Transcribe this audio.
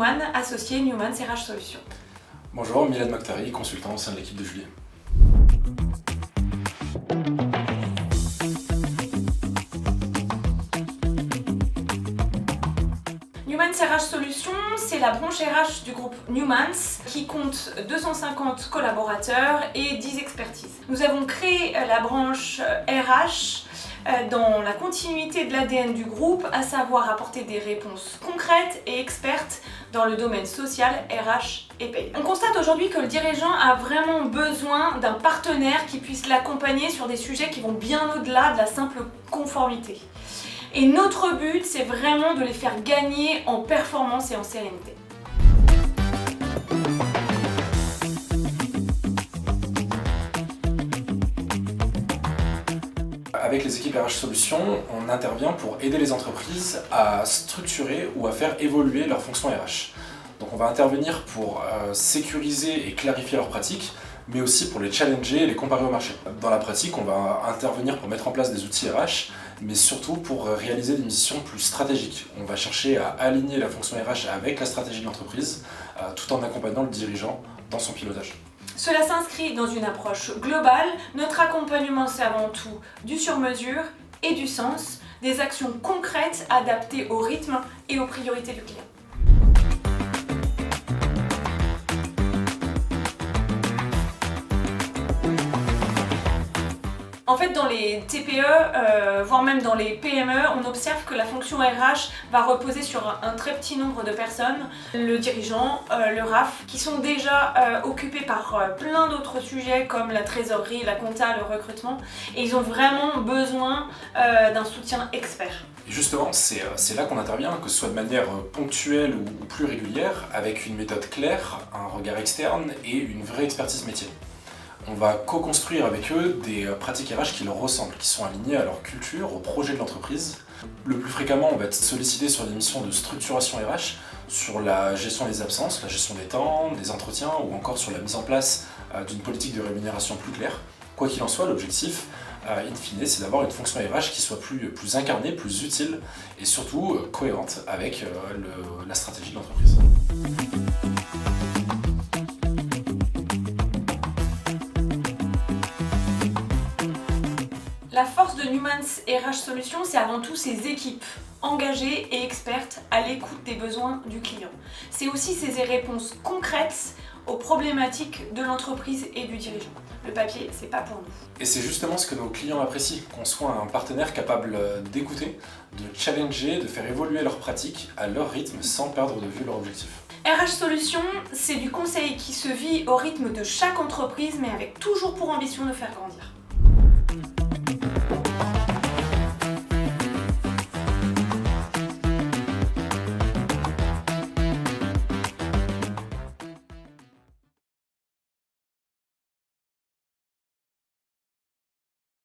Newman, associé Newman RH Solutions. Bonjour, Milad Makhtari, consultant au sein de l'équipe de Julie. Newman RH Solutions, c'est la branche RH du groupe Newmans qui compte 250 collaborateurs et 10 expertises. Nous avons créé la branche RH dans la continuité de l'ADN du groupe, à savoir apporter des réponses concrètes et expertes dans le domaine social, RH et paye. On constate aujourd'hui que le dirigeant a vraiment besoin d'un partenaire qui puisse l'accompagner sur des sujets qui vont bien au-delà de la simple conformité. Et notre but, c'est vraiment de les faire gagner en performance et en sérénité. Avec les équipes RH Solutions, on intervient pour aider les entreprises à structurer ou à faire évoluer leurs fonctions RH. Donc on va intervenir pour sécuriser et clarifier leurs pratiques, mais aussi pour les challenger et les comparer au marché. Dans la pratique, on va intervenir pour mettre en place des outils RH, mais surtout pour réaliser des missions plus stratégiques. On va chercher à aligner la fonction RH avec la stratégie de l'entreprise, tout en accompagnant le dirigeant dans son pilotage. Cela s'inscrit dans une approche globale. Notre accompagnement, c'est avant tout du sur-mesure et du sens, des actions concrètes adaptées au rythme et aux priorités du client. En fait, dans les TPE, voire même dans les PME, on observe que la fonction RH va reposer sur un très petit nombre de personnes, le dirigeant, le RAF, qui sont déjà occupés par plein d'autres sujets comme la trésorerie, la compta, le recrutement, et ils ont vraiment besoin d'un soutien expert. Et justement, c'est là qu'on intervient, que ce soit de manière ponctuelle ou plus régulière, avec une méthode claire, un regard externe et une vraie expertise métier. On va co-construire avec eux des pratiques RH qui leur ressemblent, qui sont alignées à leur culture, au projet de l'entreprise. Le plus fréquemment, on va être sollicité sur des missions de structuration RH, sur la gestion des absences, la gestion des temps, des entretiens, ou encore sur la mise en place d'une politique de rémunération plus claire. Quoi qu'il en soit, l'objectif, in fine, c'est d'avoir une fonction RH qui soit plus incarnée, plus utile, et surtout cohérente avec la stratégie de l'entreprise. La force de Newmans RH Solutions, c'est avant tout ses équipes engagées et expertes à l'écoute des besoins du client. C'est aussi ses réponses concrètes aux problématiques de l'entreprise et du dirigeant. Le papier, c'est pas pour nous. Et c'est justement ce que nos clients apprécient, qu'on soit un partenaire capable d'écouter, de challenger, de faire évoluer leurs pratiques à leur rythme sans perdre de vue leur objectif. RH Solutions, c'est du conseil qui se vit au rythme de chaque entreprise, mais avec toujours pour ambition de faire grandir.